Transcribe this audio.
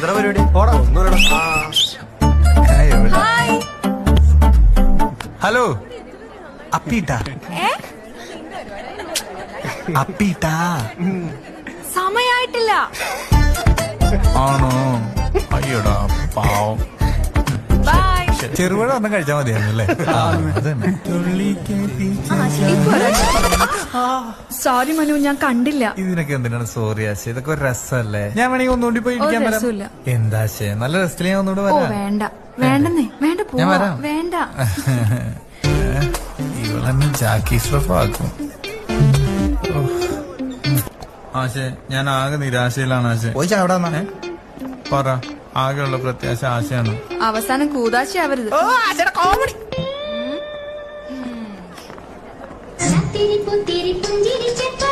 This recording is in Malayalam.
എന്താ പരിപാടി? ഒന്നുമില്ലടാ. ഹലോ അപ്പീട്ടാ അപ്പീട്ടാ സമയായിട്ടില്ല. ആണോ? അയ്യോടാ പാവം. ബൈ. ചെറുപഴം ഒന്നും കഴിച്ചാൽ മതിയായിരുന്നല്ലേ? അതന്നെ. സോറി മനു, ഞാൻ കണ്ടില്ല. ഇതിനൊക്കെ എന്തിനാണ് സോറി ആശയ? ഇതൊക്കെ ഒരു രസമല്ലേ? ഞാൻ വേണമെങ്കിൽ ഒന്നുകൂടി പോയി ഒരു ഇരിക്കാൻ രസമില്ല. എന്താ ആശയ? നല്ല രസത്തിൽ ഞാൻ ഒന്നുകൂടെ ഓ വരാം. വേണ്ട വേണ്ടെന്നേ, വേണ്ട ഞാൻ പോവാ. വരാം. വേണ്ട. ഇവളെന്നെ ജാക്കി സ്ട്രഫ് ആക്കും. ആശേ, ഞാൻ ആകെ നിരാശയിലാണ് ആശേ. പോയി അവിടെ വന്നാ പറ, ആകെയുള്ള പ്രത്യാശ ആശയാണ്. അവസാനം കൂതാശയാവരുത്. तेरी पुंजिरी चट्टा